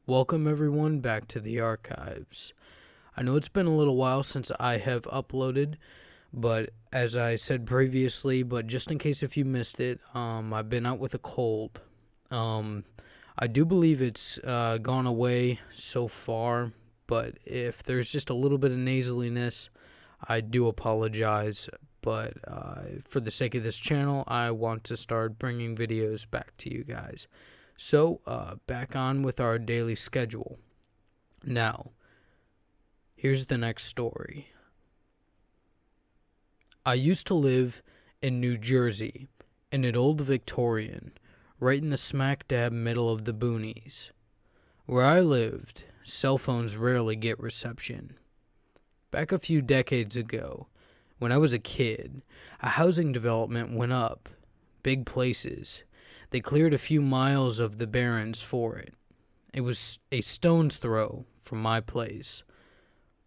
Welcome everyone back to the archives. I know it's been a little while since I have uploaded, but as I said previously, but just in case if you missed it, I've been out with a cold. I do believe it's gone away so far, but if there's just a little bit of nasaliness, I do apologize. But for the sake of this channel, I want to start bringing videos back to you guys. So, back on with our daily schedule. Now, here's the next story. I used to live in New Jersey, in an old Victorian, right in the smack dab middle of the boonies. Where I lived, cell phones rarely get reception. Back a few decades ago, when I was a kid, a housing development went up. Big places. They cleared a few miles of the barrens for it. It was a stone's throw from my place.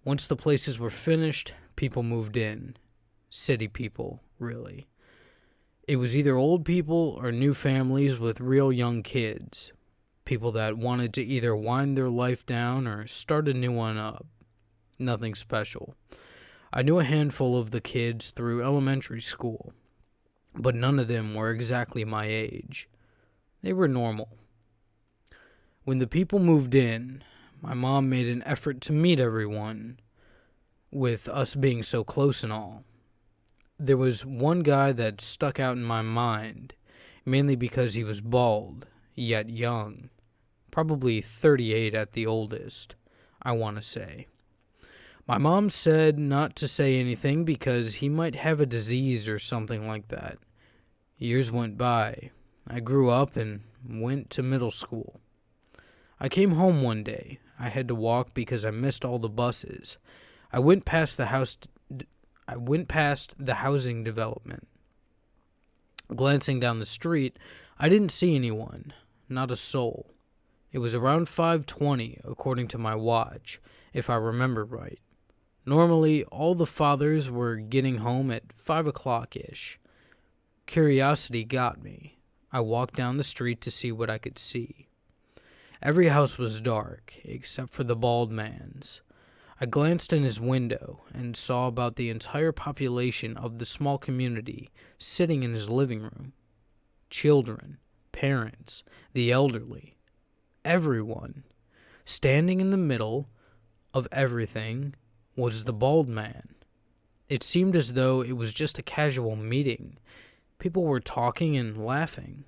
Once the places were finished, people moved in. City people, really. It was either old people or new families with real young kids. People that wanted to either wind their life down or start a new one up. Nothing special. I knew a handful of the kids through elementary school, but none of them were exactly my age. They were normal. When the people moved in, my mom made an effort to meet everyone, with us being so close and all. There was one guy that stuck out in my mind, mainly because he was bald, yet young. Probably 38 at the oldest, I want to say. My mom said not to say anything because he might have a disease or something like that. Years went by. I grew up and went to middle school. I came home one day. I had to walk because I missed all the buses. I went past the housing development. Glancing down the street, I didn't see anyone, not a soul. It was around 5:20 according to my watch, if I remember right. Normally, all the fathers were getting home at 5 o'clock-ish. Curiosity got me. I walked down the street to see what I could see. Every house was dark, except for the bald man's. I glanced in his window and saw about the entire population of the small community sitting in his living room. Children, parents, the elderly, everyone. Standing in the middle of everything was the bald man. It seemed as though it was just a casual meeting. People were talking and laughing.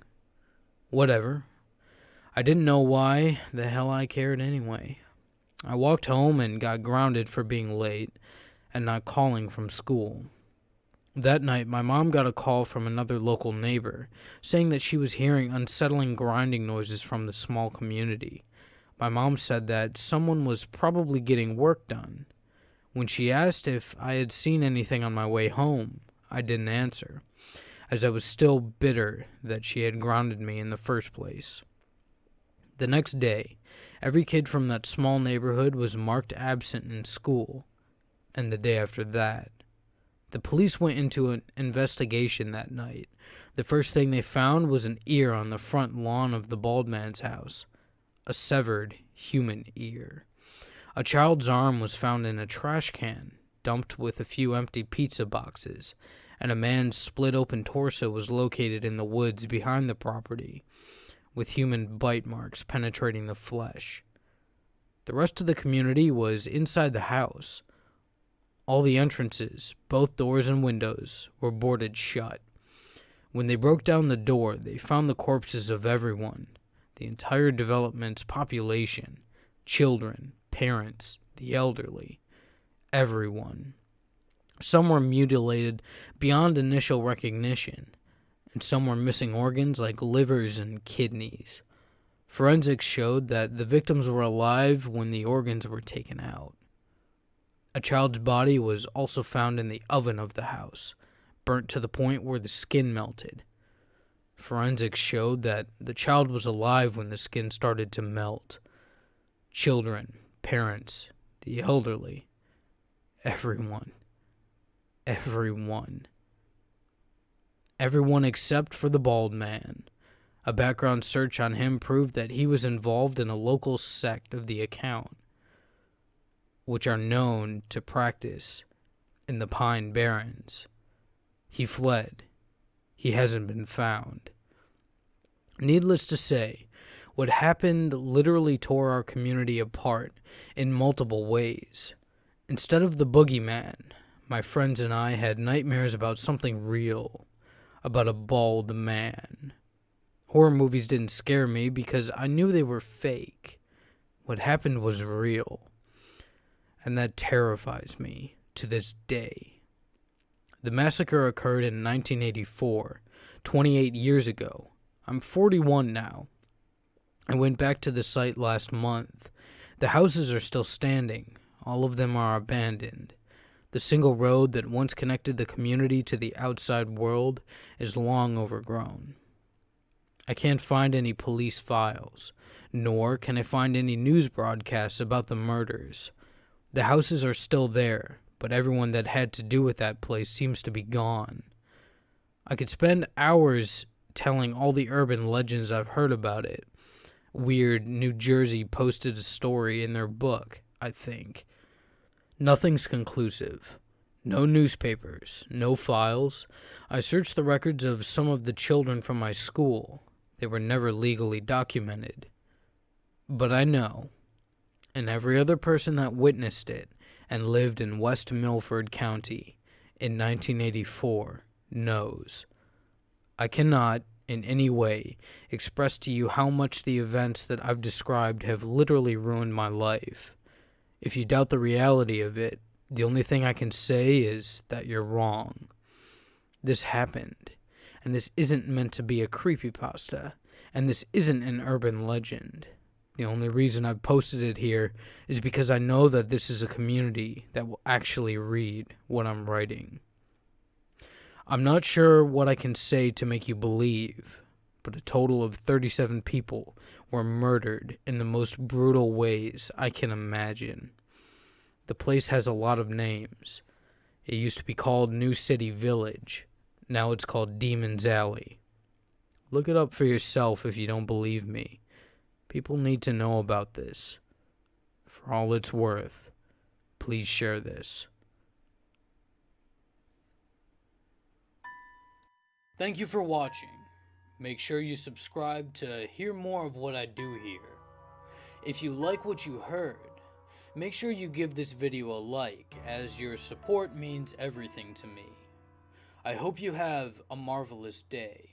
Whatever. I didn't know why the hell I cared anyway. I walked home and got grounded for being late and not calling from school. That night, my mom got a call from another local neighbor saying that she was hearing unsettling grinding noises from the small community. My mom said that someone was probably getting work done. When she asked if I had seen anything on my way home, I didn't answer, as I was still bitter that she had grounded me in the first place. The next day, every kid from that small neighborhood was marked absent in school, and the day after that. The police went into an investigation that night. The first thing they found was an ear on the front lawn of the bald man's house, a severed human ear. A child's arm was found in a trash can, dumped with a few empty pizza boxes, and a man's split-open torso was located in the woods behind the property, with human bite marks penetrating the flesh. The rest of the community was inside the house. All the entrances, both doors and windows, were boarded shut. When they broke down the door, they found the corpses of everyone, the entire development's population, children, parents, the elderly, everyone. Some were mutilated beyond initial recognition, and some were missing organs like livers and kidneys. Forensics showed that the victims were alive when the organs were taken out. A child's body was also found in the oven of the house, burnt to the point where the skin melted. Forensics showed that the child was alive when the skin started to melt. Children, parents, the elderly, everyone. Everyone except for the bald man. A background search on him proved that he was involved in a local sect of the account, which are known to practice in the Pine Barrens. He fled. He hasn't been found. Needless to say, what happened literally tore our community apart in multiple ways. Instead of the boogeyman, my friends and I had nightmares about something real, about a bald man. Horror movies didn't scare me because I knew they were fake. What happened was real, and that terrifies me to this day. The massacre occurred in 1984, 28 years ago. I'm 41 now. I went back to the site last month. The houses are still standing. All of them are abandoned. The single road that once connected the community to the outside world is long overgrown. I can't find any police files, nor can I find any news broadcasts about the murders. The houses are still there, but everyone that had to do with that place seems to be gone. I could spend hours telling all the urban legends I've heard about it. Weird New Jersey posted a story in their book, I think. Nothing's conclusive. No newspapers, no files. I searched the records of some of the children from my school. They were never legally documented. But I know, and every other person that witnessed it and lived in West Milford County in 1984 knows. I cannot, in any way, express to you how much the events that I've described have literally ruined my life. If you doubt the reality of it, the only thing I can say is that you're wrong. This happened, and this isn't meant to be a creepypasta, and this isn't an urban legend. The only reason I've posted it here is because I know that this is a community that will actually read what I'm writing. I'm not sure what I can say to make you believe, but a total of 37 people were murdered in the most brutal ways I can imagine. The place has a lot of names. It used to be called New City Village. Now it's called Demon's Alley. Look it up for yourself if you don't believe me. People need to know about this. For all it's worth, please share this. Thank you for watching. Make sure you subscribe to hear more of what I do here. If you like what you heard, make sure you give this video a like, as your support means everything to me. I hope you have a marvelous day.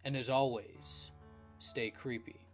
And as always, stay creepy.